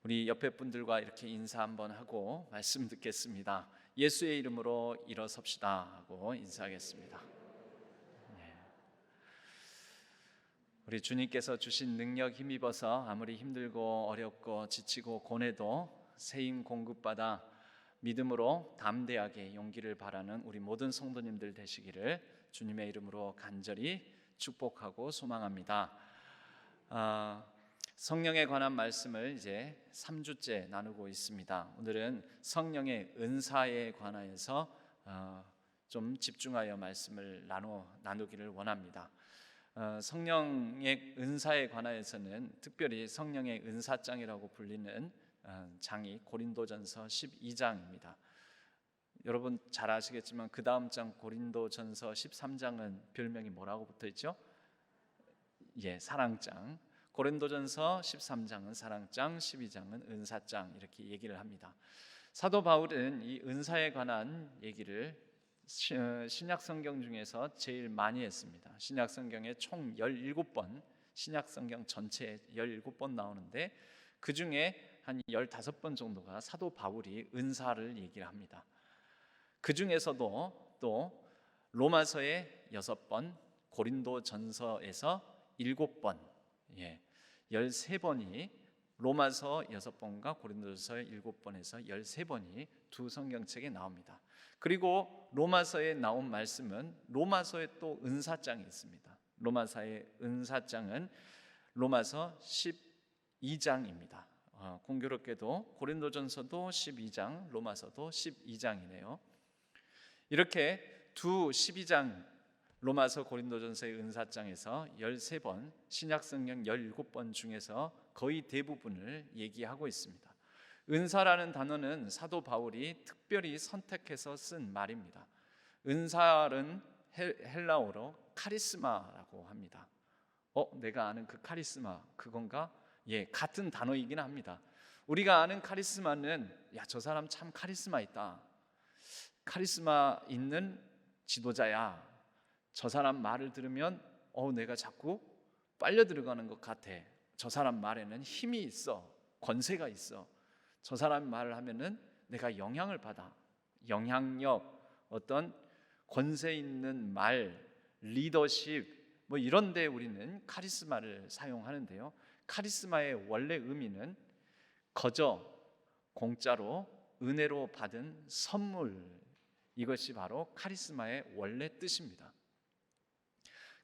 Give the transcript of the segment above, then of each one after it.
우리 옆에 분들과 이렇게 인사 한번 하고 말씀 듣겠습니다. 예수의 이름으로 일어섭시다 하고 인사하겠습니다. 우리 주님께서 주신 능력 힘입어서 아무리 힘들고 어렵고 지치고 고뇌도 새힘 공급받아 믿음으로 담대하게 용기를 바라는 우리 모든 성도님들 되시기를 주님의 이름으로 간절히 축복하고 소망합니다. 성령에 관한 말씀을 이제 3주째 나누고 있습니다. 오늘은 성령의 은사에 관하여서 좀 집중하여 말씀을 나누기를 원합니다. 성령의 은사에 관하여서는 특별히 성령의 은사장이라고 불리는 장이 고린도전서 12장입니다. 여러분 잘 아시겠지만 그 다음 장 고린도전서 13장은 별명이 뭐라고 붙어있죠? 사랑장. 고린도전서 13장은 사랑장, 12장은 은사장 이렇게 얘기를 합니다. 사도 바울은 이 은사에 관한 얘기를 신약 성경 중에서 제일 많이 했습니다. 신약 성경에 총 17번, 신약 성경 전체에 17번 나오는데 그 중에 한 15번 정도가 사도 바울이 은사를 얘기를 합니다. 그 중에서도 또 로마서에 6번, 고린도전서에서 7번, 13번이 로마서 6번과 고린도전서 7번에서 13번이 두 성경책에 나옵니다. 그리고 로마서에 나온 말씀은 로마서에 또 은사장이 있습니다. 로마서의 은사장은 로마서 12장입니다. 공교롭게도 고린도전서도 12장, 로마서도 12장이네요. 이렇게 두 12장 로마서 고린도전서의 은사장에서 13번, 신약성경 17번 중에서 거의 대부분을 얘기하고 있습니다. 은사라는 단어는 사도 바울이 특별히 선택해서 쓴 말입니다. 은사는 헬라어로 카리스마라고 합니다. 내가 아는 그 카리스마 그건가? 같은 단어이긴 합니다. 우리가 아는 카리스마는 저 사람 참 카리스마 있다. 카리스마 있는 지도자야. 저 사람 말을 들으면 내가 자꾸 빨려 들어가는 것 같아. 저 사람 말에는 힘이 있어. 권세가 있어. 저 사람 말을 하면은 내가 영향을 받아. 영향력, 어떤 권세 있는 말, 리더십 이런 데 우리는 카리스마를 사용하는데요. 카리스마의 원래 의미는 거저, 공짜로, 은혜로 받은 선물, 이것이 바로 카리스마의 원래 뜻입니다.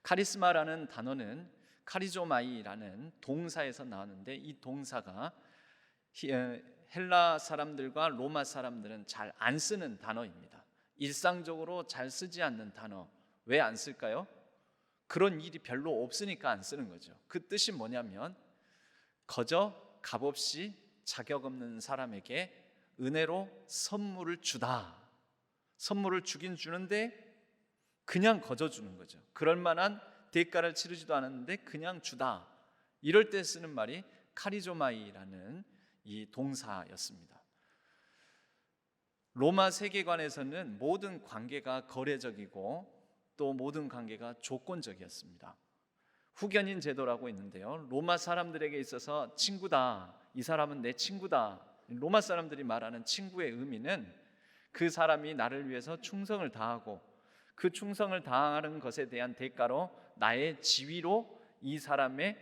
카리스마라는 단어는 카리조마이라는 동사에서 나왔는데 이 동사가 헬라 사람들과 로마 사람들은 잘 안 쓰는 단어입니다. 일상적으로 잘 쓰지 않는 단어. 왜 안 쓸까요? 그런 일이 별로 없으니까 안 쓰는 거죠. 그 뜻이 뭐냐면 거저 값없이 자격 없는 사람에게 은혜로 선물을 주다. 선물을 주긴 주는데 그냥 거저 주는 거죠. 그럴 만한 대가를 치르지도 않았는데 그냥 주다. 이럴 때 쓰는 말이 카리조마이라는 이 동사였습니다. 로마 세계관에서는 모든 관계가 거래적이고 또 모든 관계가 조건적이었습니다. 후견인 제도라고 있는데요. 로마 사람들에게 있어서 친구다. 이 사람은 내 친구다. 로마 사람들이 말하는 친구의 의미는 그 사람이 나를 위해서 충성을 다하고 그 충성을 다하는 것에 대한 대가로 나의 지위로 이 사람의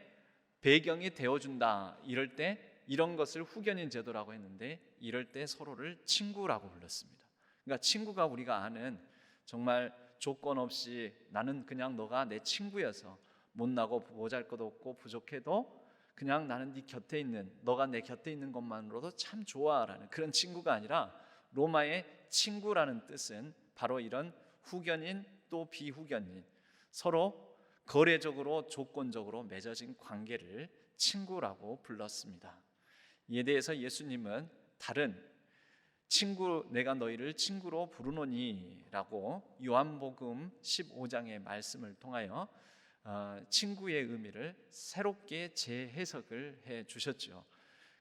배경이 되어준다. 이럴 때 이런 것을 후견인 제도라고 했는데 이럴 때 서로를 친구라고 불렀습니다. 그러니까 친구가 우리가 아는 정말 조건 없이 나는 그냥 너가 내 친구여서 못나고 보잘것없고 부족해도 그냥 나는 네 곁에 있는 너가 내 곁에 있는 것만으로도 참 좋아라는 그런 친구가 아니라 로마의 친구라는 뜻은 바로 이런 후견인 또 비후견인 서로 거래적으로 조건적으로 맺어진 관계를 친구라고 불렀습니다. 이에 대해서 예수님은 다른 친구 내가 너희를 친구로 부르노니 라고 요한복음 15장의 말씀을 통하여 친구의 의미를 새롭게 재해석을 해 주셨죠.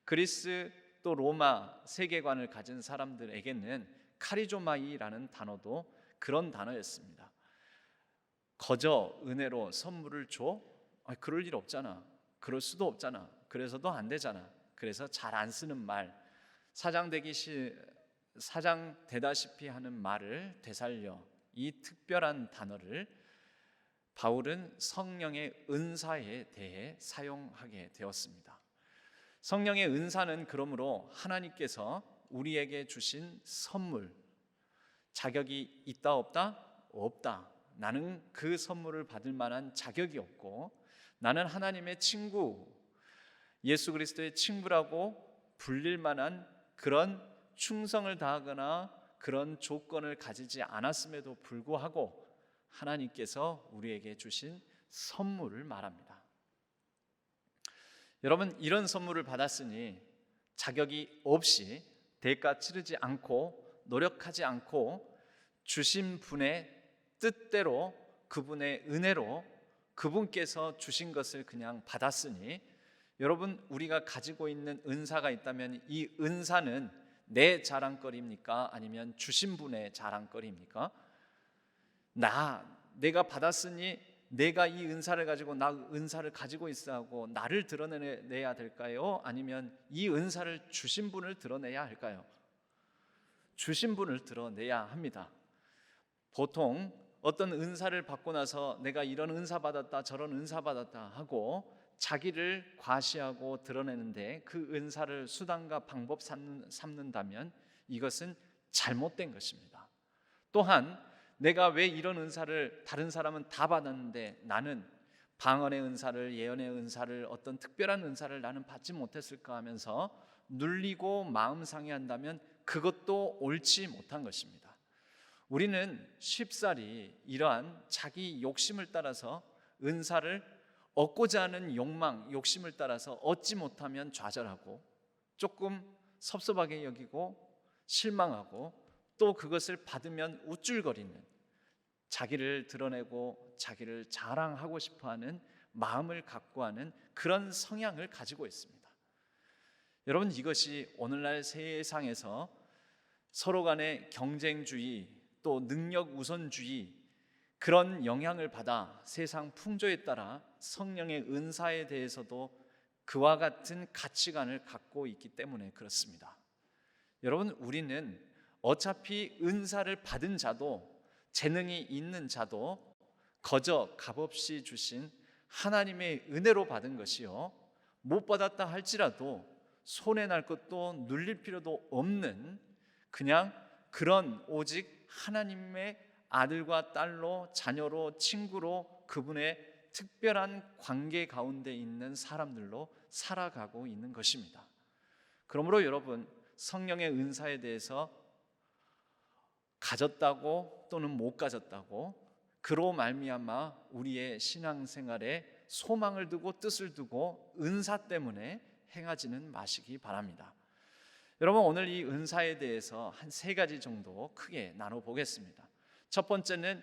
그리스 또 로마 세계관을 가진 사람들에게는 카리조마이라는 단어도 그런 단어였습니다. 거저 은혜로 선물을 줘? 그럴 일 없잖아. 그럴 수도 없잖아. 그래서도 안 되잖아. 그래서 잘 안 쓰는 말, 사장 되다시피 하는 말을 되살려 이 특별한 단어를 바울은 성령의 은사에 대해 사용하게 되었습니다. 성령의 은사는 그러므로 하나님께서 우리에게 주신 선물, 자격이 있다 없다? 없다. 나는 그 선물을 받을 만한 자격이 없고 나는 하나님의 친구, 예수 그리스도의 친구라고 불릴 만한 그런 충성을 다하거나 그런 조건을 가지지 않았음에도 불구하고 하나님께서 우리에게 주신 선물을 말합니다. 여러분, 이런 선물을 받았으니 자격이 없이 대가 치르지 않고 노력하지 않고 주신 분의 뜻대로 그분의 은혜로 그분께서 주신 것을 그냥 받았으니 여러분, 우리가 가지고 있는 은사가 있다면 이 은사는 내 자랑거리입니까? 아니면 주신 분의 자랑거리입니까? 내가 받았으니 내가 이 은사를 가지고 나 은사를 가지고 있어 하고 나를 드러내야 될까요? 아니면 이 은사를 주신 분을 드러내야 할까요? 주신 분을 드러내야 합니다. 보통 어떤 은사를 받고 나서 내가 이런 은사 받았다 저런 은사 받았다 하고 자기를 과시하고 드러내는데 그 은사를 수단과 방법 삼는다면 이것은 잘못된 것입니다. 또한 내가 왜 이런 은사를 다른 사람은 다 받았는데 나는 방언의 은사를, 예언의 은사를, 어떤 특별한 은사를 나는 받지 못했을까 하면서 눌리고 마음 상해한다면 그것도 옳지 못한 것입니다. 우리는 쉽사리 이러한 자기 욕심을 따라서 은사를 얻고자 하는 욕망, 욕심을 따라서 얻지 못하면 좌절하고 조금 섭섭하게 여기고 실망하고 또 그것을 받으면 우쭐거리는, 자기를 드러내고 자기를 자랑하고 싶어하는 마음을 갖고 하는 그런 성향을 가지고 있습니다. 여러분, 이것이 오늘날 세상에서 서로 간의 경쟁주의 또 능력 우선주의, 그런 영향을 받아 세상 풍조에 따라 성령의 은사에 대해서도 그와 같은 가치관을 갖고 있기 때문에 그렇습니다. 여러분, 우리는 어차피 은사를 받은 자도 재능이 있는 자도 거저 값없이 주신 하나님의 은혜로 받은 것이요, 못 받았다 할지라도 손해날 것도 눌릴 필요도 없는 그냥 그런 오직 하나님의 아들과 딸로, 자녀로, 친구로 그분의 특별한 관계 가운데 있는 사람들로 살아가고 있는 것입니다. 그러므로 여러분, 성령의 은사에 대해서 가졌다고 또는 못 가졌다고 그로 말미암아 우리의 신앙생활에 소망을 두고 뜻을 두고 은사 때문에 행하지는 마시기 바랍니다. 여러분, 오늘 이 은사에 대해서 한 3가지 정도 크게 나눠보겠습니다. 첫 번째는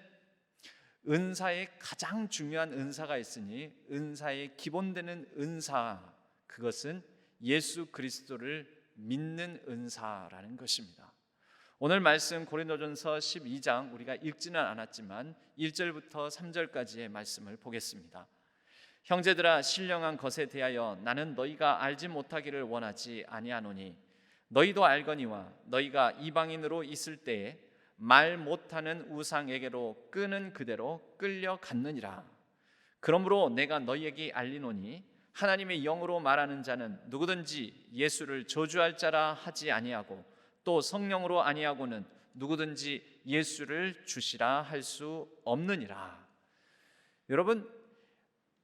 은사의 가장 중요한 은사가 있으니 은사의 기본되는 은사, 그것은 예수 그리스도를 믿는 은사라는 것입니다. 오늘 말씀 고린도전서 12장 우리가 읽지는 않았지만 1절부터 3절까지의 말씀을 보겠습니다. 형제들아, 신령한 것에 대하여 나는 너희가 알지 못하기를 원하지 아니하노니 너희도 알거니와 너희가 이방인으로 있을 때에 말 못하는 우상에게로 끄는 그대로 끌려갔느니라. 그러므로 내가 너희에게 알리노니 하나님의 영으로 말하는 자는 누구든지 예수를 저주할 자라 하지 아니하고 또 성령으로 아니하고는 누구든지 예수를 주시라 할 수 없느니라. 여러분,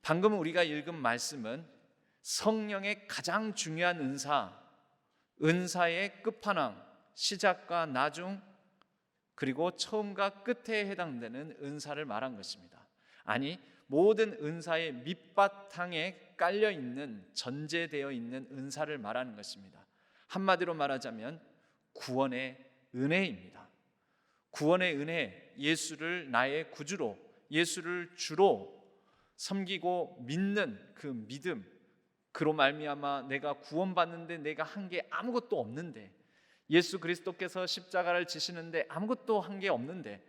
방금 우리가 읽은 말씀은 성령의 가장 중요한 은사의 끝판왕, 시작과 나중, 그리고 처음과 끝에 해당되는 은사를 말한 것입니다. 아니, 모든 은사의 밑바탕에 깔려있는, 전제되어 있는 은사를 말하는 것입니다. 한마디로 말하자면 구원의 은혜입니다. 구원의 은혜, 예수를 나의 구주로, 예수를 주로 섬기고 믿는 그 믿음, 그로 말미암아 내가 구원받는데 내가 한 게 아무것도 없는데, 예수 그리스도께서 십자가를 지시는데 아무것도 한 게 없는데,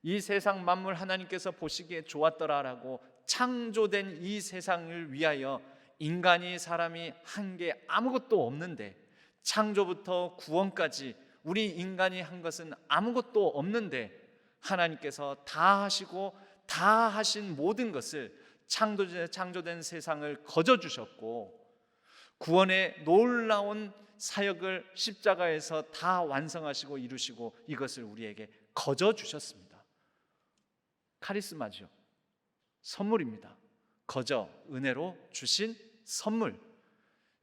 이 세상 만물 하나님께서 보시기에 좋았더라라고 창조된 이 세상을 위하여 사람이 한 게 아무것도 없는데, 창조부터 구원까지 우리 인간이 한 것은 아무것도 없는데 하나님께서 다 하시고 다 하신 모든 것을 창조된 세상을 거저 주셨고, 구원의 놀라운 사역을 십자가에서 다 완성하시고 이루시고 이것을 우리에게 거저 주셨습니다. 카리스마죠. 선물입니다. 거저 은혜로 주신 선물.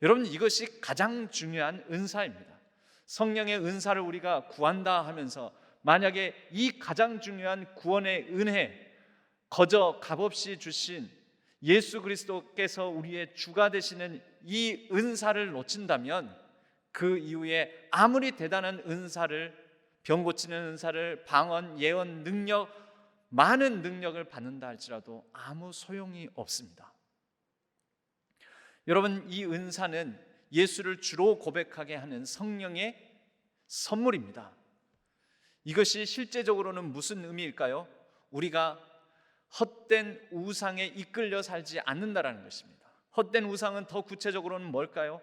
여러분, 이것이 가장 중요한 은사입니다. 성령의 은사를 우리가 구한다 하면서 만약에 이 가장 중요한 구원의 은혜, 거저 값없이 주신 예수 그리스도께서 우리의 주가 되시는 이 은사를 놓친다면 그 이후에 아무리 대단한 은사를, 병 고치는 은사를, 방언, 예언, 능력, 많은 능력을 받는다 할지라도 아무 소용이 없습니다. 여러분, 이 은사는 예수를 주로 고백하게 하는 성령의 선물입니다. 이것이 실제적으로는 무슨 의미일까요? 우리가 헛된 우상에 이끌려 살지 않는다라는 것입니다. 헛된 우상은 더 구체적으로는 뭘까요?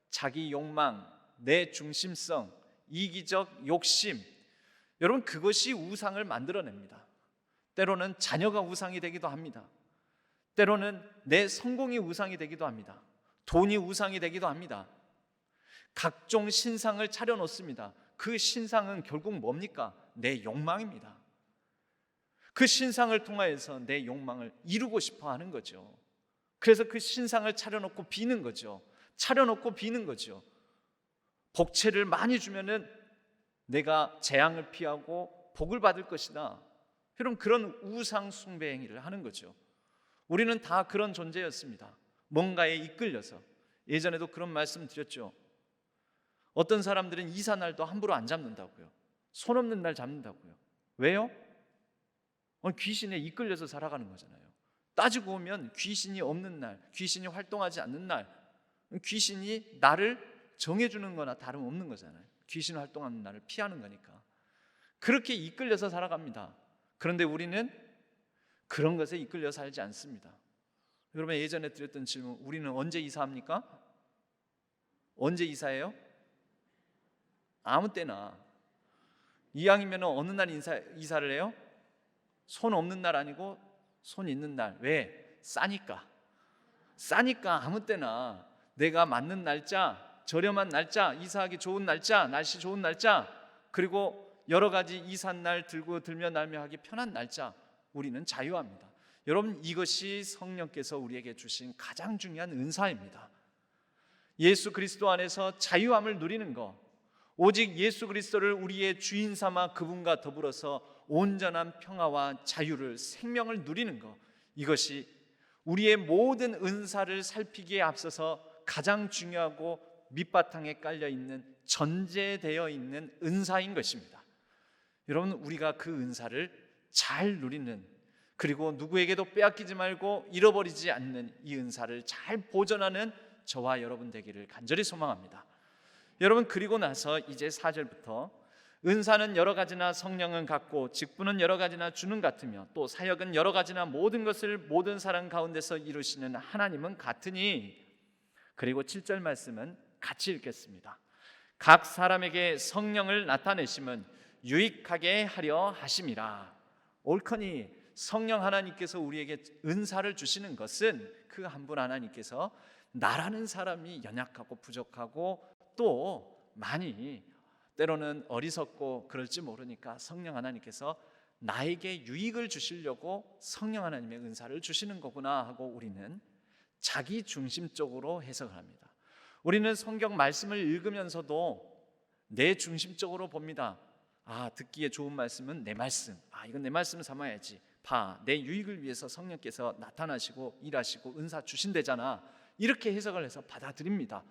자기 욕망, 내 중심성, 이기적 욕심. 여러분, 그것이 우상을 만들어냅니다. 때로는 자녀가 우상이 되기도 합니다. 때로는 내 성공이 우상이 되기도 합니다. 돈이 우상이 되기도 합니다. 각종 신상을 차려놓습니다. 그 신상은 결국 뭡니까? 내 욕망입니다. 그 신상을 통하여서 내 욕망을 이루고 싶어 하는 거죠. 그래서 그 신상을 차려놓고 비는 거죠. 복채를 많이 주면은 내가 재앙을 피하고 복을 받을 것이다. 여러분, 그런 우상 숭배 행위를 하는 거죠. 우리는 다 그런 존재였습니다. 뭔가에 이끌려서. 예전에도 그런 말씀 드렸죠. 어떤 사람들은 이사날도 함부로 안 잡는다고요. 손 없는 날 잡는다고요. 왜요? 귀신에 이끌려서 살아가는 거잖아요. 따지고 보면 귀신이 없는 날, 귀신이 활동하지 않는 날, 귀신이 나를 정해주는 거나 다름없는 거잖아요. 귀신 활동하는 날을 피하는 거니까. 그렇게 이끌려서 살아갑니다. 그런데 우리는 그런 것에 이끌려 살지 않습니다. 여러분, 예전에 드렸던 질문, 우리는 언제 이사합니까? 언제 이사해요? 아무 때나. 이왕이면 어느 날 이사를 해요? 손 없는 날 아니고 손 있는 날. 왜? 싸니까 아무 때나 내가 맞는 날짜, 저렴한 날짜, 이사하기 좋은 날짜, 날씨 좋은 날짜, 그리고 여러 가지 이삿날 들며 날며 하기 편한 날짜, 우리는 자유합니다. 여러분, 이것이 성령께서 우리에게 주신 가장 중요한 은사입니다. 예수 그리스도 안에서 자유함을 누리는 것, 오직 예수 그리스도를 우리의 주인 삼아 그분과 더불어서 온전한 평화와 자유를, 생명을 누리는 것, 이것이 우리의 모든 은사를 살피기에 앞서서 가장 중요하고 밑바탕에 깔려있는, 전제되어 있는 은사인 것입니다. 여러분, 우리가 그 은사를 잘 누리는, 그리고 누구에게도 빼앗기지 말고 잃어버리지 않는 이 은사를 잘 보존하는 저와 여러분 되기를 간절히 소망합니다. 여러분, 그리고 나서 이제 4절부터 은사는 여러 가지나 성령은 같고 직분은 여러 가지나 주는 같으며 또 사역은 여러 가지나 모든 것을 모든 사람 가운데서 이루시는 하나님은 같으니, 그리고 7절 말씀은 같이 읽겠습니다. 각 사람에게 성령을 나타내심은 유익하게 하려 하심이라. 옳거니 성령 하나님께서 우리에게 은사를 주시는 것은 그 한 분 하나님께서 나라는 사람이 연약하고 부족하고 또 많이 때로는 어리석고 그럴지 모르니까 성령 하나님께서 나에게 유익을 주시려고 성령 하나님의 은사를 주시는 거구나 하고 우리는 자기 중심적으로 해석을 합니다. 우리는 성경 말씀을 읽으면서도 내 중심적으로 봅니다. 듣기에 좋은 말씀은 내 말씀, 이건 내 말씀 삼아야지, 내 유익을 위해서 성령께서 나타나시고 일하시고 은사 주신대잖아, 이렇게 해석을 해서 받아들입니다.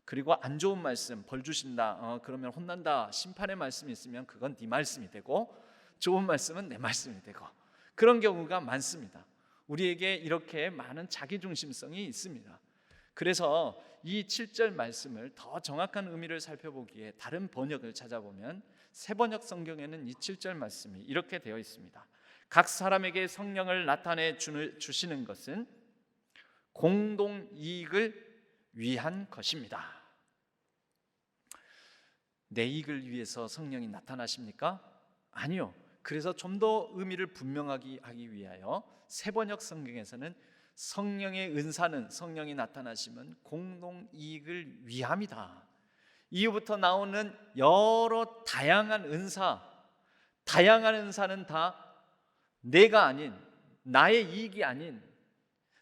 그리고 안 좋은 말씀, 벌 주신다, 그러면 혼난다, 심판의 말씀이 있으면 그건 네 말씀이 되고, 좋은 말씀은 내 말씀이 되고, 그런 경우가 많습니다. 우리에게 이렇게 많은 자기중심성이 있습니다. 그래서 이 7절 말씀을 더 정확한 의미를 살펴보기에 다른 번역을 찾아보면 새번역 성경에는 이 7절 말씀이 이렇게 되어 있습니다. 각 사람에게 성령을 나타내 주시는 것은 공동 이익을 위한 것입니다. 내 이익을 위해서 성령이 나타나십니까? 아니요. 그래서 좀 더 의미를 분명하게 하기 위하여 세번역 성경에서는 성령의 은사는, 성령이 나타나시면 공동 이익을 위함이다. 이후부터 나오는 여러 다양한 은사는 다 내가 아닌, 나의 이익이 아닌,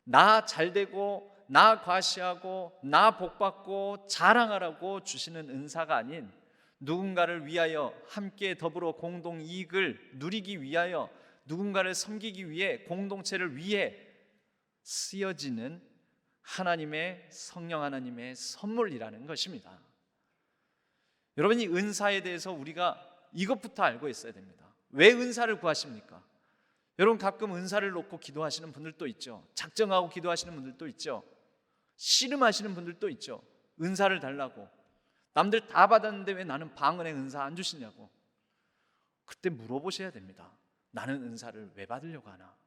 나 잘되고 나 과시하고 나 복받고 자랑하라고 주시는 은사가 아닌, 누군가를 위하여 함께 더불어 공동 이익을 누리기 위하여, 누군가를 섬기기 위해, 공동체를 위해 쓰여지는 하나님의, 성령 하나님의 선물이라는 것입니다. 여러분, 이 은사에 대해서 우리가 이것부터 알고 있어야 됩니다. 왜 은사를 구하십니까? 여러분, 가끔 은사를 놓고 기도하시는 분들도 있죠. 작정하고 기도하시는 분들도 있죠. 씨름하시는 분들도 있죠. 은사를 달라고. 남들 다 받았는데 왜 나는 방언의 은사 안 주시냐고. 그때 물어보셔야 됩니다. 나는 은사를 왜 받으려고 하나?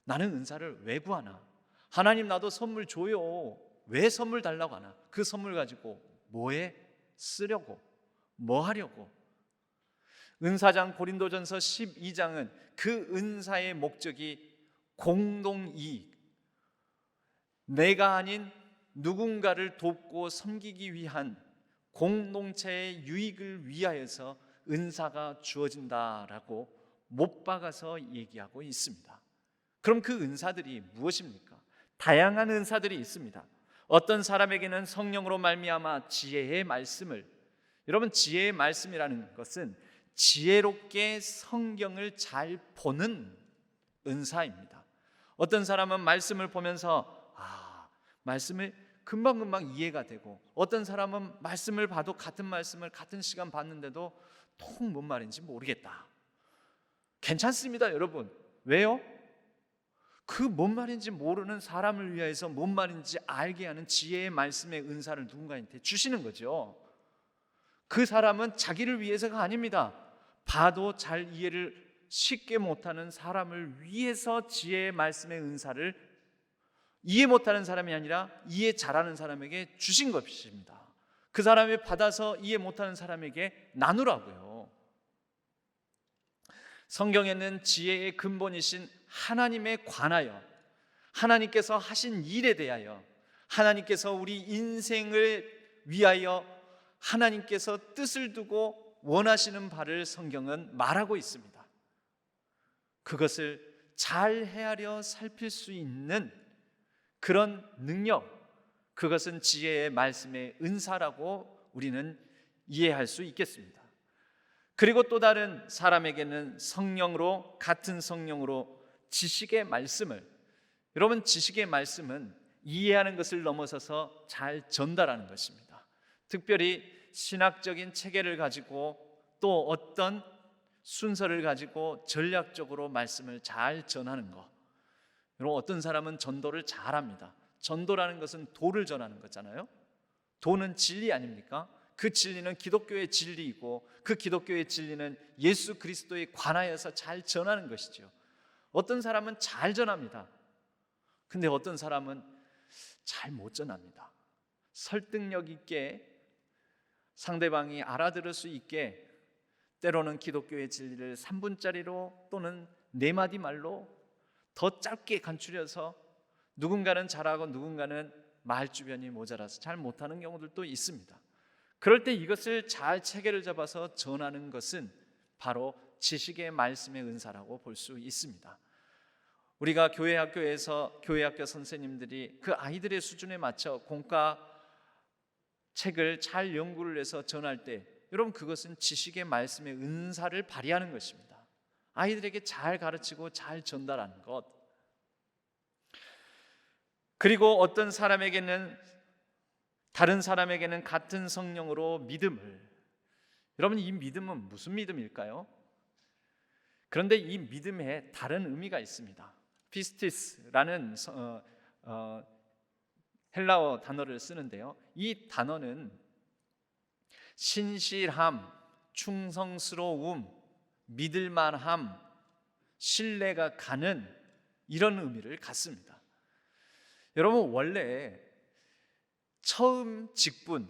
나는 은사를 왜 구하나? 하나님, 나도 선물 줘요. 왜 선물 달라고 하나? 그 선물 가지고 뭐에 쓰려고, 뭐 하려고? 은사장 고린도전서 12장은 그 은사의 목적이 공동이익, 내가 아닌 누군가를 돕고 섬기기 위한 공동체의 유익을 위하여서 은사가 주어진다라고 못 박아서 얘기하고 있습니다. 그럼 그 은사들이 무엇입니까? 다양한 은사들이 있습니다. 어떤 사람에게는 성령으로 말미암아 지혜의 말씀을, 여러분, 지혜의 말씀이라는 것은 지혜롭게 성경을 잘 보는 은사입니다. 어떤 사람은 말씀을 보면서 말씀을 금방금방 이해가 되고, 어떤 사람은 말씀을 봐도 같은 말씀을 같은 시간 봤는데도 통 뭔 말인지 모르겠다. 괜찮습니다, 여러분. 왜요? 그 뭔 말인지 모르는 사람을 위해서 뭔 말인지 알게 하는 지혜의 말씀의 은사를 누군가한테 주시는 거죠. 그 사람은 자기를 위해서가 아닙니다. 봐도 잘 이해를 쉽게 못하는 사람을 위해서 지혜의 말씀의 은사를 이해 못하는 사람이 아니라 이해 잘하는 사람에게 주신 것입니다. 그 사람이 받아서 이해 못하는 사람에게 나누라고요. 성경에는 지혜의 근본이신 하나님에 관하여, 하나님께서 하신 일에 대하여, 하나님께서 우리 인생을 위하여 하나님께서 뜻을 두고 원하시는 바를 성경은 말하고 있습니다. 그것을 잘 헤아려 살필 수 있는 그런 능력, 그것은 지혜의 말씀의 은사라고 우리는 이해할 수 있겠습니다. 그리고 또 다른 사람에게는 성령으로, 같은 성령으로 지식의 말씀을, 여러분, 지식의 말씀은 이해하는 것을 넘어서서 잘 전달하는 것입니다. 특별히 신학적인 체계를 가지고 또 어떤 순서를 가지고 전략적으로 말씀을 잘 전하는 것. 여러분, 어떤 사람은 전도를 잘합니다. 전도라는 것은 도를 전하는 거잖아요. 도는 진리 아닙니까? 그 진리는 기독교의 진리이고, 그 기독교의 진리는 예수 그리스도에 관하여서 잘 전하는 것이죠. 어떤 사람은 잘 전합니다. 근데 어떤 사람은 잘 못 전합니다. 설득력 있게 상대방이 알아들을 수 있게, 때로는 기독교의 진리를 3분짜리로 또는 4마디 말로 더 짧게 간추려서, 누군가는 잘하고 누군가는 말주변이 모자라서 잘 못하는 경우들도 있습니다. 그럴 때 이것을 잘 체계를 잡아서 전하는 것은 바로 지식의 말씀의 은사라고 볼 수 있습니다. 우리가 교회학교에서 교회학교 선생님들이 그 아이들의 수준에 맞춰 공과 책을 잘 연구를 해서 전할 때, 여러분, 그것은 지식의 말씀의 은사를 발휘하는 것입니다. 아이들에게 잘 가르치고 잘 전달하는 것. 그리고 어떤 사람에게는, 다른 사람에게는 같은 성령으로 믿음을, 여러분, 이 믿음은 무슨 믿음일까요? 그런데 이 믿음에 다른 의미가 있습니다. 피스티스라는 헬라어 단어를 쓰는데요, 이 단어는 신실함, 충성스러움, 믿을만함, 신뢰가 가는 이런 의미를 갖습니다. 여러분, 원래 처음 직분,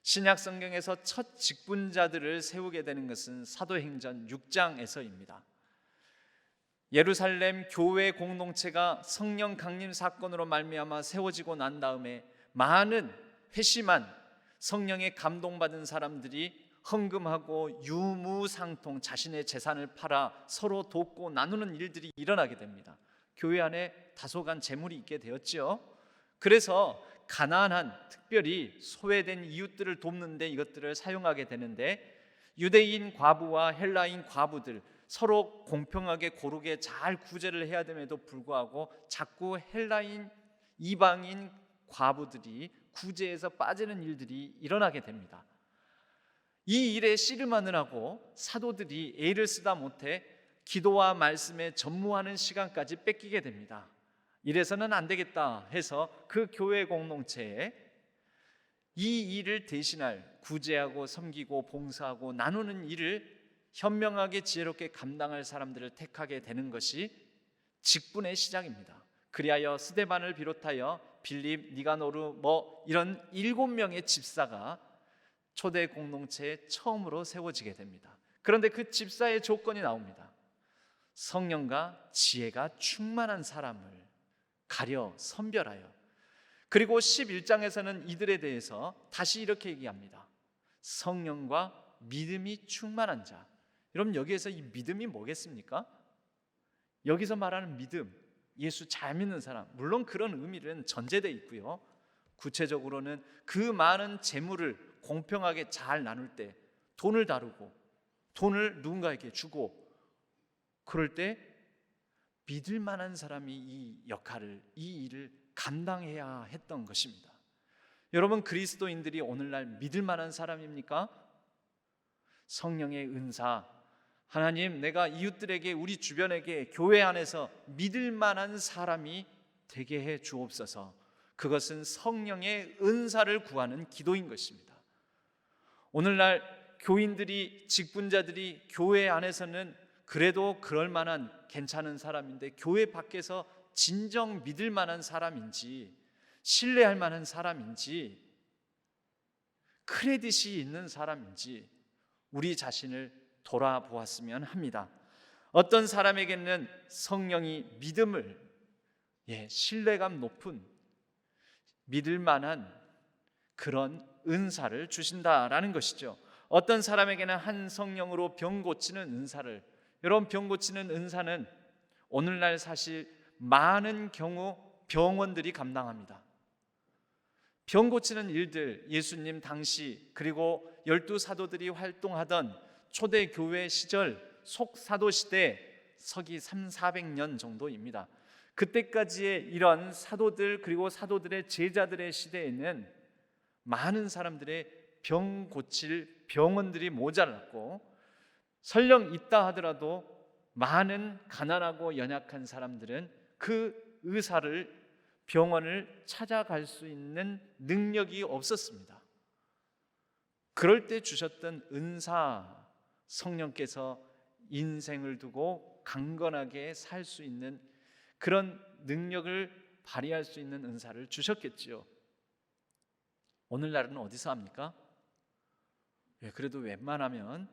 신약 성경에서 첫 직분자들을 세우게 되는 것은 사도행전 6장에서입니다. 예루살렘 교회 공동체가 성령 강림 사건으로 말미암아 세워지고 난 다음에 많은 회심한 성령에 감동받은 사람들이 헌금하고 유무상통 자신의 재산을 팔아 서로 돕고 나누는 일들이 일어나게 됩니다. 교회 안에 다소간 재물이 있게 되었죠. 그래서 가난한, 특별히 소외된 이웃들을 돕는 데 이것들을 사용하게 되는데, 유대인 과부와 헬라인 과부들 서로 공평하게 고르게 잘 구제를 해야 됨에도 불구하고 자꾸 헬라인, 이방인 과부들이 구제에서 빠지는 일들이 일어나게 됩니다. 이 일에 씨름하느라고 사도들이 애를 쓰다 못해 기도와 말씀에 전무하는 시간까지 뺏기게 됩니다. 이래서는 안 되겠다 해서 그 교회 공동체에 이 일을 대신할, 구제하고 섬기고 봉사하고 나누는 일을 현명하게 지혜롭게 감당할 사람들을 택하게 되는 것이 직분의 시작입니다. 그리하여 스데반을 비롯하여 빌립, 니가노르 이런 7명의 집사가 초대 공동체에 처음으로 세워지게 됩니다. 그런데 그 집사의 조건이 나옵니다. 성령과 지혜가 충만한 사람을 가려 선별하여. 그리고 11장에서는 이들에 대해서 다시 이렇게 얘기합니다. 성령과 믿음이 충만한 자. 여러분, 여기에서 이 믿음이 뭐겠습니까? 여기서 말하는 믿음, 예수 잘 믿는 사람, 물론 그런 의미는 전제되어 있고요. 구체적으로는 그 많은 재물을 공평하게 잘 나눌 때 돈을 다루고 돈을 누군가에게 주고, 그럴 때 믿을 만한 사람이 이 역할을, 이 일을 감당해야 했던 것입니다. 여러분, 그리스도인들이 오늘날 믿을 만한 사람입니까? 성령의 은사, 하나님, 내가 이웃들에게, 우리 주변에게, 교회 안에서 믿을 만한 사람이 되게 해 주옵소서. 그것은 성령의 은사를 구하는 기도인 것입니다. 오늘날 교인들이, 직분자들이 교회 안에서는 그래도 그럴 만한 괜찮은 사람인데, 교회 밖에서 진정 믿을 만한 사람인지, 신뢰할 만한 사람인지, 크레딧이 있는 사람인지 우리 자신을 돌아보았으면 합니다. 어떤 사람에게는 성령이 믿음을, 신뢰감 높은, 믿을 만한 그런 은사를 주신다라는 것이죠. 어떤 사람에게는 한 성령으로 병 고치는 은사를, 여러분, 병 고치는 은사는 오늘날 사실 많은 경우 병원들이 감당합니다. 병 고치는 일들, 예수님 당시 그리고 12사도들이 활동하던 초대교회 시절 속사도 시대, 서기 300~400년 정도입니다. 그때까지의 이런 사도들 그리고 사도들의 제자들의 시대에는 많은 사람들의 병 고칠 병원들이 모자랐고, 설령 있다 하더라도 많은 가난하고 연약한 사람들은 그 의사를, 병원을 찾아갈 수 있는 능력이 없었습니다. 그럴 때 주셨던 은사, 성령께서 인생을 두고 강건하게 살 수 있는 그런 능력을 발휘할 수 있는 은사를 주셨겠지요. 오늘날은 어디서 합니까? 그래도 웬만하면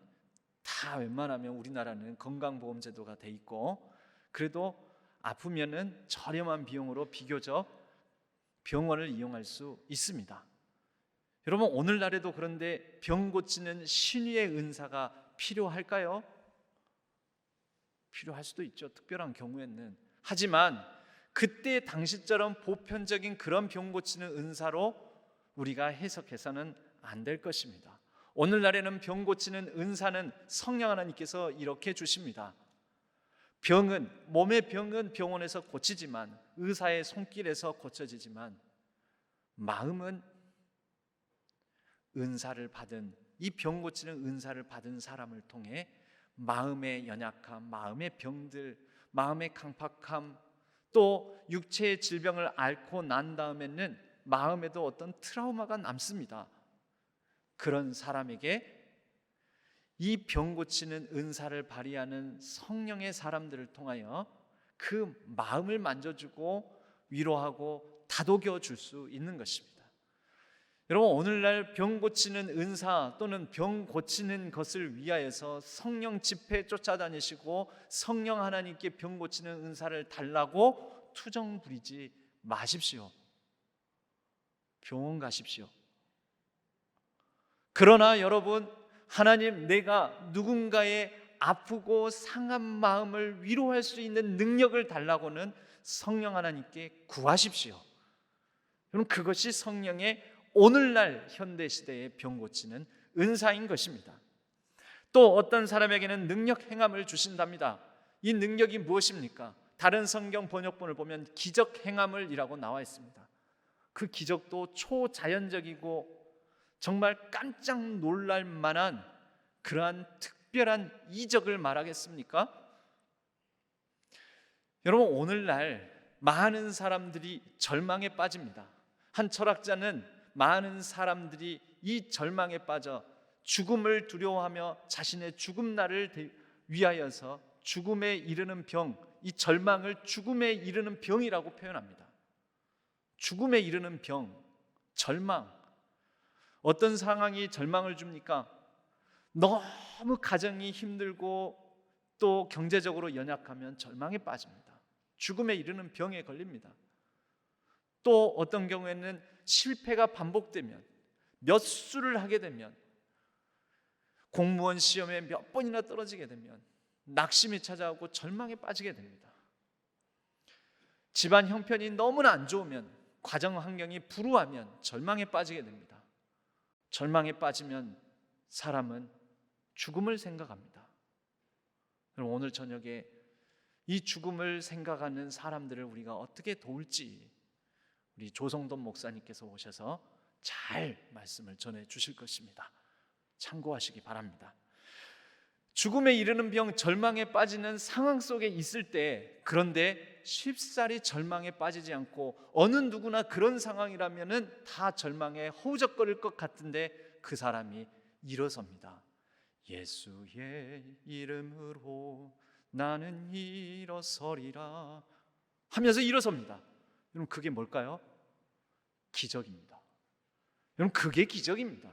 우리나라는 건강보험제도가 돼 있고, 그래도 아프면은 저렴한 비용으로 비교적 병원을 이용할 수 있습니다. 여러분, 오늘날에도 그런데 병 고치는 신유의 은사가 필요할까요? 필요할 수도 있죠, 특별한 경우에는. 하지만 그때 당시처럼 보편적인 그런 병 고치는 은사로 우리가 해석해서는 안 될 것입니다. 오늘날에는 병 고치는 은사는 성령 하나님께서 이렇게 주십니다. 몸의 병은 병원에서 고치지만, 의사의 손길에서 고쳐지지만, 마음은 은사를 받은, 이 병 고치는 은사를 받은 사람을 통해 마음의 연약함, 마음의 병들, 마음의 강팍함, 또 육체의 질병을 앓고 난 다음에는 마음에도 어떤 트라우마가 남습니다. 그런 사람에게 이 병 고치는 은사를 발휘하는 성령의 사람들을 통하여 그 마음을 만져주고 위로하고 다독여 줄 수 있는 것입니다. 여러분, 오늘날 병 고치는 은사 또는 병 고치는 것을 위하여서 성령 집회 쫓아다니시고 성령 하나님께 병 고치는 은사를 달라고 투정 부리지 마십시오. 병원 가십시오. 그러나 여러분, 하나님, 내가 누군가의 아프고 상한 마음을 위로할 수 있는 능력을 달라고는 성령 하나님께 구하십시오. 여러분, 그것이 성령의 오늘날 현대시대의 병 고치는 은사인 것입니다. 또 어떤 사람에게는 능력 행함을 주신답니다. 이 능력이 무엇입니까? 다른 성경 번역본을 보면 기적 행함을이라고 나와 있습니다. 그 기적도 초자연적이고 정말 깜짝 놀랄 만한 그러한 특별한 이적을 말하겠습니까? 여러분, 오늘날 많은 사람들이 절망에 빠집니다. 한 철학자는 많은 사람들이 이 절망에 빠져 죽음을 두려워하며 자신의 죽음 날을 위하여서 죽음에 이르는 병, 이 절망을 죽음에 이르는 병이라고 표현합니다. 죽음에 이르는 병, 절망. 어떤 상황이 절망을 줍니까? 너무 가정이 힘들고 또 경제적으로 연약하면 절망에 빠집니다. 죽음에 이르는 병에 걸립니다. 또 어떤 경우에는 실패가 반복되면, 몇 수를 하게 되면, 공무원 시험에 몇 번이나 떨어지게 되면 낙심이 찾아오고 절망에 빠지게 됩니다. 집안 형편이 너무나 안 좋으면, 가정 환경이 불우하면 절망에 빠지게 됩니다. 절망에 빠지면 사람은 죽음을 생각합니다. 여러분, 오늘 저녁에 이 죽음을 생각하는 사람들을 우리가 어떻게 도울지 우리 조성돈 목사님께서 오셔서 잘 말씀을 전해 주실 것입니다. 참고하시기 바랍니다. 죽음에 이르는 병, 절망에 빠지는 상황 속에 있을 때, 그런데 쉽사리 절망에 빠지지 않고 어느 누구나 그런 상황이라면은 다 절망에 허우적거릴 것 같은데 그 사람이 일어섭니다. 예수의 이름으로 나는 일어서리라 하면서 일어섭니다. 여러분, 그게 뭘까요? 기적입니다. 여러분, 그게 기적입니다.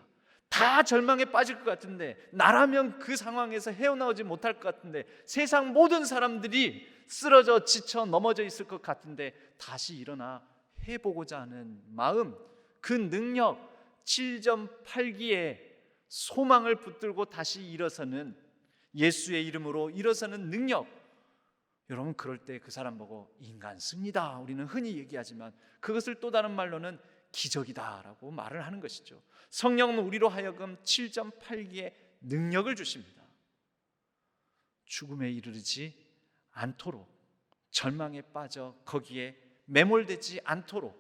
다 절망에 빠질 것 같은데, 나라면 그 상황에서 헤어나오지 못할 것 같은데, 세상 모든 사람들이 쓰러져 지쳐 넘어져 있을 것 같은데 다시 일어나 해보고자 하는 마음, 그 능력, 7.8기에 소망을 붙들고 다시 일어서는, 예수의 이름으로 일어서는 능력. 여러분, 그럴 때 그 사람 보고 인간승리다 우리는 흔히 얘기하지만, 그것을 또 다른 말로는 기적이다라고 말을 하는 것이죠. 성령은 우리로 하여금 7.8기의 능력을 주십니다. 죽음에 이르지 않도록, 절망에 빠져 거기에 매몰되지 않도록.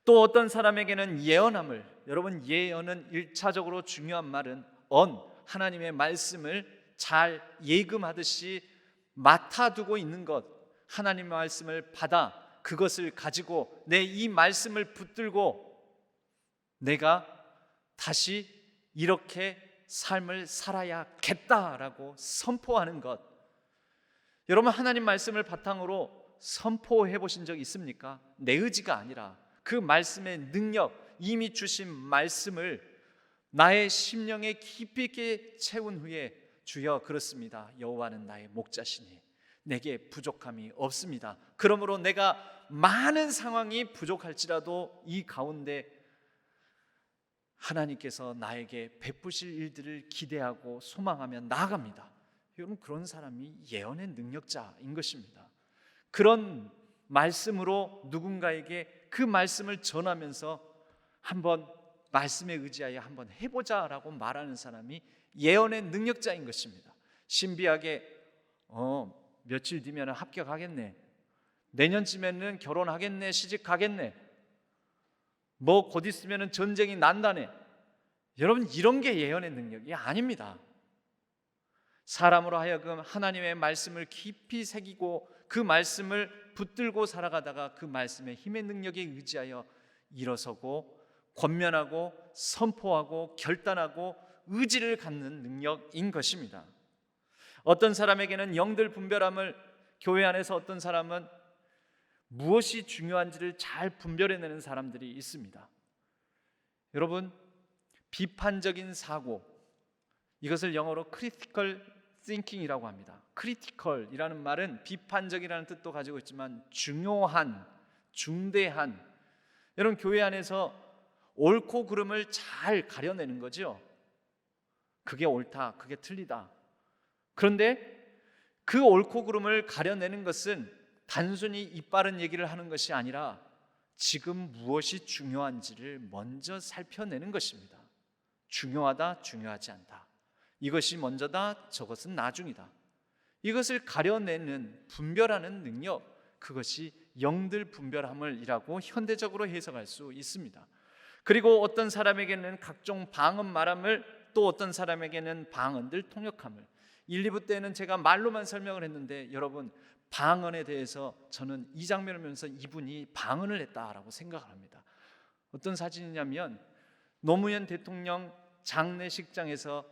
또 어떤 사람에게는 예언함을, 여러분, 예언은 1차적으로 중요한 말은 하나님의 말씀을 잘 예금하듯이 맡아두고 있는 것, 하나님의 말씀을 받아 그것을 가지고 내 이 말씀을 붙들고 내가 다시 이렇게 삶을 살아야겠다라고 선포하는 것. 여러분, 하나님 말씀을 바탕으로 선포해 보신 적 있습니까? 내 의지가 아니라 그 말씀의 능력, 이미 주신 말씀을 나의 심령에 깊이 있게 채운 후에, 주여 그렇습니다, 여호와는 나의 목자시니 내게 부족함이 없습니다. 그러므로 내가 많은 상황이 부족할지라도 이 가운데 하나님께서 나에게 베푸실 일들을 기대하고 소망하며 나아갑니다. 여러분, 그런 사람이 예언의 능력자인 것입니다. 그런 말씀으로 누군가에게 그 말씀을 전하면서 한번 말씀에 의지하여 한번 해보자라고 말하는 사람이 예언의 능력자인 것입니다. 신비하게 며칠 뒤면 합격하겠네, 내년쯤에는 결혼하겠네, 시집가겠네, 뭐 곧 있으면 전쟁이 난다네. 여러분, 이런 게 예언의 능력이 아닙니다. 사람으로 하여금 하나님의 말씀을 깊이 새기고 그 말씀을 붙들고 살아가다가 그 말씀의 힘의 능력에 의지하여 일어서고 권면하고 선포하고 결단하고 의지를 갖는 능력인 것입니다. 어떤 사람에게는 영들 분별함을, 교회 안에서 어떤 사람은 무엇이 중요한지를 잘 분별해내는 사람들이 있습니다. 여러분, 비판적인 사고, 이것을 영어로 critical thinking이라고 합니다. critical이라는 말은 비판적이라는 뜻도 가지고 있지만 중요한, 중대한, 여러분 교회 안에서 옳고 그름을 잘 가려내는 거죠. 그게 옳다, 그게 틀리다. 그런데 그 옳고 그름을 가려내는 것은 단순히 이빠른 얘기를 하는 것이 아니라 지금 무엇이 중요한지를 먼저 살펴내는 것입니다. 중요하다, 중요하지 않다. 이것이 먼저다, 저것은 나중이다. 이것을 가려내는, 분별하는 능력, 그것이 영들 분별함을이라고 현대적으로 해석할 수 있습니다. 그리고 어떤 사람에게는 각종 방언 말함을, 또 어떤 사람에게는 방언들 통역함을. 1, 2부 때는 제가 말로만 설명을 했는데 여러분, 방언에 대해서 저는 이 장면을 보면서 이분이 방언을 했다라고 생각을 합니다. 어떤 사진이냐면 노무현 대통령 장례식장에서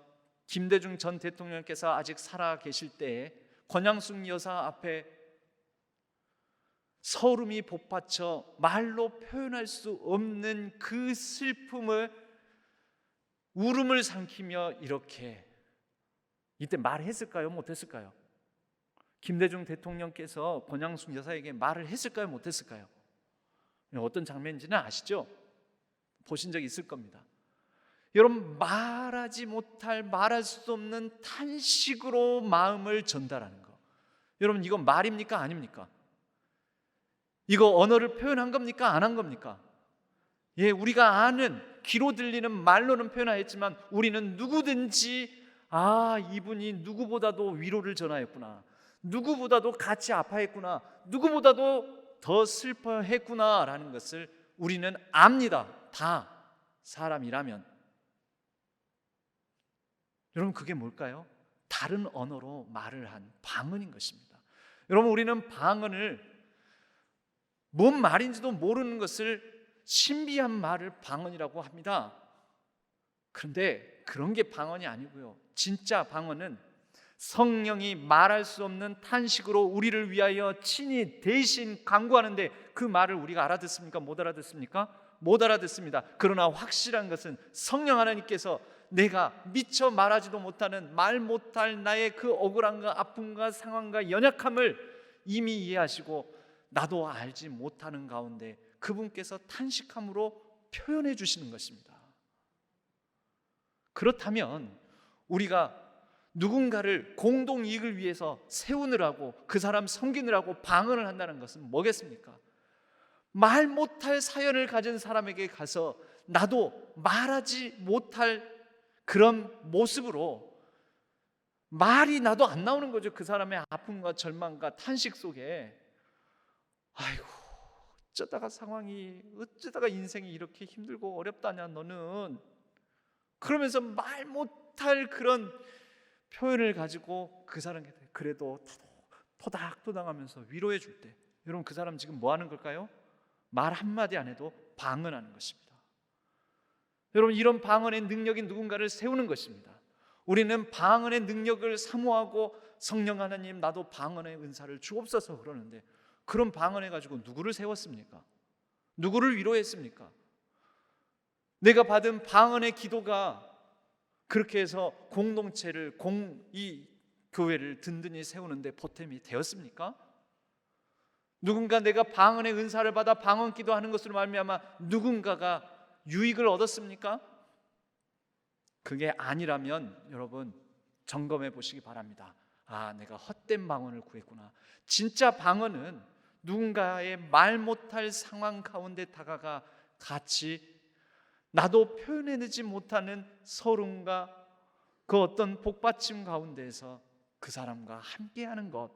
김대중 전 대통령께서 아직 살아 계실 때에 권양숙 여사 앞에 서름이 복받쳐 말로 표현할 수 없는 그 슬픔을, 울음을 삼키며 이렇게, 이때 말했을까요? 못했을까요? 김대중 대통령께서 권양숙 여사에게 말을 했을까요? 못했을까요? 어떤 장면인지는 아시죠? 보신 적 있을 겁니다. 여러분, 말하지 못할, 말할 수 없는 탄식으로 마음을 전달하는 거. 여러분, 이건 말입니까? 아닙니까? 이거 언어를 표현한 겁니까? 안 한 겁니까? 예, 우리가 아는, 귀로 들리는 말로는 표현하였지만 우리는 누구든지 이분이 누구보다도 위로를 전하였구나, 누구보다도 같이 아파했구나, 누구보다도 더 슬퍼했구나 라는 것을 우리는 압니다. 다 사람이라면. 여러분, 그게 뭘까요? 다른 언어로 말을 한 방언인 것입니다. 여러분, 우리는 방언을, 뭔 말인지도 모르는 것을 신비한 말을 방언이라고 합니다. 그런데 그런 게 방언이 아니고요, 진짜 방언은 성령이 말할 수 없는 탄식으로 우리를 위하여 친히 대신 간구하는데, 그 말을 우리가 알아듣습니까? 못 알아듣습니까? 못 알아듣습니다. 그러나 확실한 것은 성령 하나님께서 내가 미처 말하지도 못하는, 말 못할 나의 그 억울함과 아픔과 상황과 연약함을 이미 이해하시고 나도 알지 못하는 가운데 그분께서 탄식함으로 표현해 주시는 것입니다. 그렇다면 우리가 누군가를 공동 이익을 위해서 세우느라고, 그 사람 섬기느라고 방언을 한다는 것은 뭐겠습니까? 말 못할 사연을 가진 사람에게 가서 나도 말하지 못할 그런 모습으로, 말이 나도 안 나오는 거죠. 그 사람의 아픔과 절망과 탄식 속에 아이고, 어쩌다가 상황이, 어쩌다가 인생이 이렇게 힘들고 어렵다냐 너는, 그러면서 말 못할 그런 표현을 가지고 그 사람에게 그래도 토닥토닥하면서 위로해 줄 때, 여러분, 그 사람 지금 뭐 하는 걸까요? 말 한마디 안 해도 방언하는 것입니다. 여러분, 이런 방언의 능력이 누군가를 세우는 것입니다. 우리는 방언의 능력을 사모하고 성령 하나님, 나도 방언의 은사를 주옵소서 그러는데, 그런 방언해 가지고 누구를 세웠습니까? 누구를 위로했습니까? 내가 받은 방언의 기도가 그렇게 해서 공동체를, 이 교회를 든든히 세우는데 보탬이 되었습니까? 누군가 내가 방언의 은사를 받아 방언 기도하는 것으로 말미암아 누군가가 유익을 얻었습니까? 그게 아니라면 여러분, 점검해 보시기 바랍니다. 내가 헛된 방언을 구했구나. 진짜 방언은 누군가의 말 못할 상황 가운데 다가가 같이 나도 표현해내지 못하는 서름과 그 어떤 복받침 가운데에서 그 사람과 함께하는 것,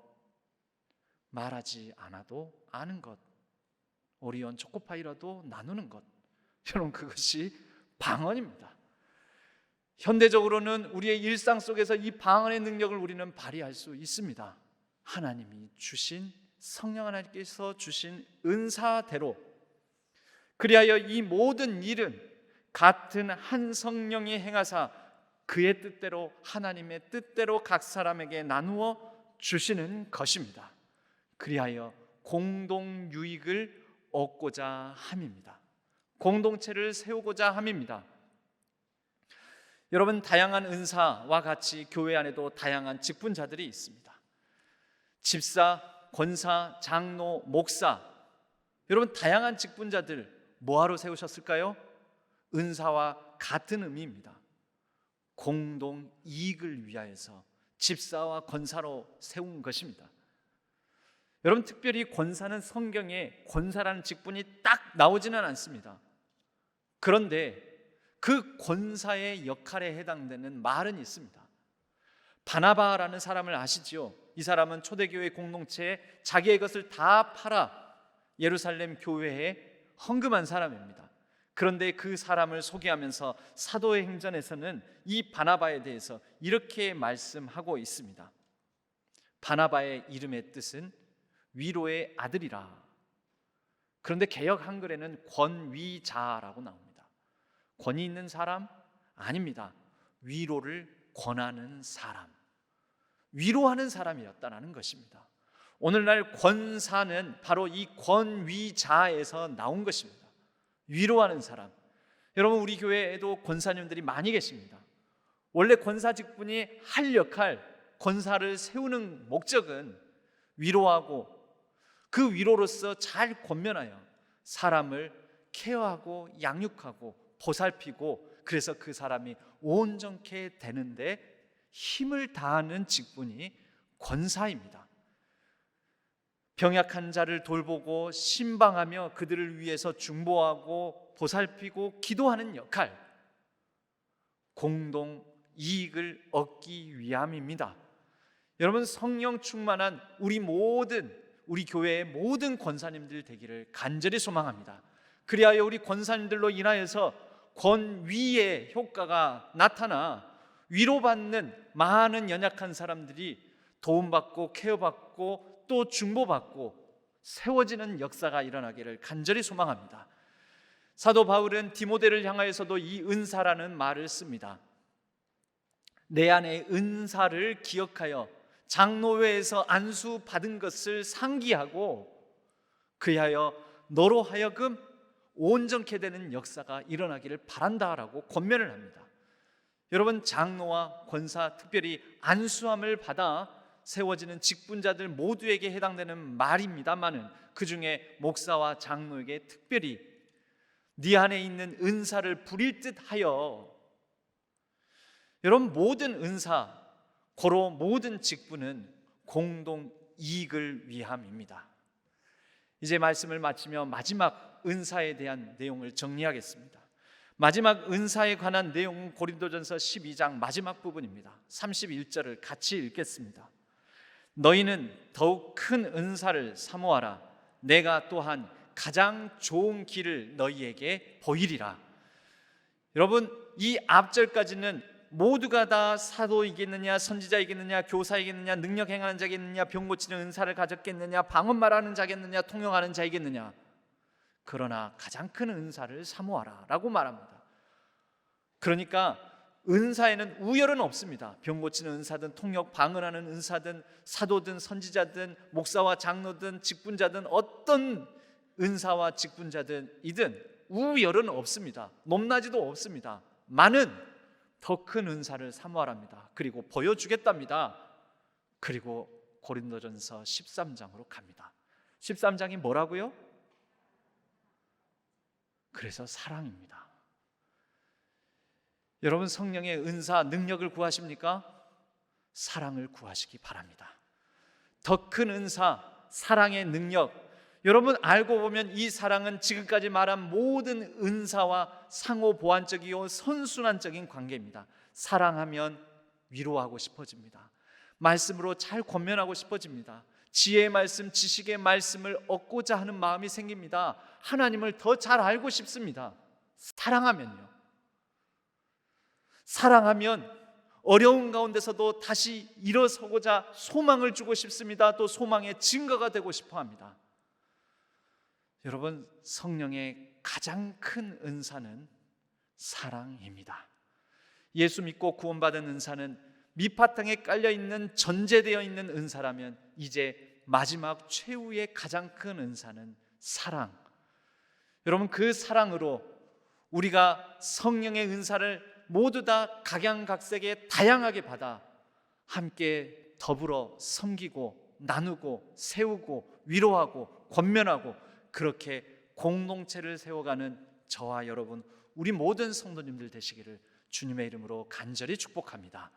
말하지 않아도 아는 것, 오리온 초코파이라도 나누는 것, 여러분, 그것이 방언입니다. 현대적으로는 우리의 일상 속에서 이 방언의 능력을 우리는 발휘할 수 있습니다. 하나님이 주신, 성령 하나님께서 주신 은사대로. 그리하여 이 모든 일은 같은 한 성령이 행하사 그의 뜻대로, 하나님의 뜻대로 각 사람에게 나누어 주시는 것입니다. 그리하여 공동 유익을 얻고자 함입니다. 공동체를 세우고자 함입니다. 여러분, 다양한 은사와 같이 교회 안에도 다양한 직분자들이 있습니다. 집사, 권사, 장로, 목사, 여러분 다양한 직분자들 뭐하러 세우셨을까요? 은사와 같은 의미입니다. 공동 이익을 위하여서 집사와 권사로 세운 것입니다. 여러분, 특별히 권사는 성경에 권사라는 직분이 딱 나오지는 않습니다. 그런데 그 권사의 역할에 해당되는 말은 있습니다. 바나바라는 사람을 아시지요? 이 사람은 초대교회 공동체에 자기의 것을 다 팔아 예루살렘 교회에 헌금한 사람입니다. 그런데 그 사람을 소개하면서 사도의 행전에서는 이 바나바에 대해서 이렇게 말씀하고 있습니다. 바나바의 이름의 뜻은 위로의 아들이라. 그런데 개역 한글에는 권위자라고 나옵니다. 권위 있는 사람? 아닙니다. 위로를 권하는 사람, 위로하는 사람이었다는 것입니다. 오늘날 권사는 바로 이 권위자에서 나온 것입니다. 위로하는 사람. 여러분, 우리 교회에도 권사님들이 많이 계십니다. 원래 권사 직분이 할 역할, 권사를 세우는 목적은 위로하고 그 위로로서 잘 권면하여 사람을 케어하고 양육하고 보살피고, 그래서 그 사람이 온전케 되는데 힘을 다하는 직분이 권사입니다. 병약한 자를 돌보고 신방하며 그들을 위해서 중보하고 보살피고 기도하는 역할, 공동 이익을 얻기 위함입니다. 여러분, 성령 충만한 우리 교회의 모든 권사님들 되기를 간절히 소망합니다. 그리하여 우리 권사님들로 인하여서 권위의 효과가 나타나 위로받는 많은 연약한 사람들이 도움받고 케어받고 또 중보받고 세워지는 역사가 일어나기를 간절히 소망합니다. 사도 바울은 디모데를 향하여서도 이 은사라는 말을 씁니다. 내 안에 은사를 기억하여 장로회에서 안수 받은 것을 상기하고 그리하여 너로 하여금 온전케 되는 역사가 일어나기를 바란다라고 권면을 합니다. 여러분, 장로와 권사, 특별히 안수함을 받아 세워지는 직분자들 모두에게 해당되는 말입니다만은 그 중에 목사와 장로에게 특별히 네 안에 있는 은사를 부릴 듯 하여, 여러분, 모든 은사, 고로 모든 직분은 공동 이익을 위함입니다. 이제 말씀을 마치며 마지막 은사에 대한 내용을 정리하겠습니다. 마지막 은사에 관한 내용은 고린도전서 12장 마지막 부분입니다. 31절을 같이 읽겠습니다. 너희는 더욱 큰 은사를 사모하라. 내가 또한 가장 좋은 길을 너희에게 보이리라. 여러분, 이 앞절까지는 모두가 다 사도이겠느냐, 선지자이겠느냐, 교사이겠느냐, 능력 행하는 자겠느냐, 병 고치는 은사를 가졌겠느냐, 방언 말하는 자겠느냐, 통역하는 자이겠느냐, 그러나 가장 큰 은사를 사모하라 라고 말합니다. 그러니까 은사에는 우열은 없습니다. 병 고치는 은사든 통역, 방언하는 은사든 사도든 선지자든 목사와 장로든 직분자든 어떤 은사와 직분자든이든 우열은 없습니다. 높낮이도 없습니다. 많은 더 큰 은사를 사모하랍니다. 그리고 보여주겠답니다. 그리고 고린도전서 13장으로 갑니다. 13장이 뭐라고요? 그래서 사랑입니다. 여러분, 성령의 은사, 능력을 구하십니까? 사랑을 구하시기 바랍니다. 더 큰 은사, 사랑의 능력, 여러분 알고 보면 이 사랑은 지금까지 말한 모든 은사와 상호 보완적이고 선순환적인 관계입니다. 사랑하면 위로하고 싶어집니다. 말씀으로 잘 권면하고 싶어집니다. 지혜의 말씀, 지식의 말씀을 얻고자 하는 마음이 생깁니다. 하나님을 더 잘 알고 싶습니다. 사랑하면요. 사랑하면 어려운 가운데서도 다시 일어서고자 소망을 주고 싶습니다. 또 소망의 증거가 되고 싶어 합니다. 여러분, 성령의 가장 큰 은사는 사랑입니다. 예수 믿고 구원받은 은사는 밑바탕에 깔려있는 전제되어 있는 은사라면 이제 마지막 최후의 가장 큰 은사는 사랑. 여러분, 그 사랑으로 우리가 성령의 은사를 모두 다 각양각색에 다양하게 받아 함께 더불어 섬기고 나누고 세우고 위로하고 권면하고 그렇게 공동체를 세워가는 저와 여러분, 우리 모든 성도님들 되시기를 주님의 이름으로 간절히 축복합니다.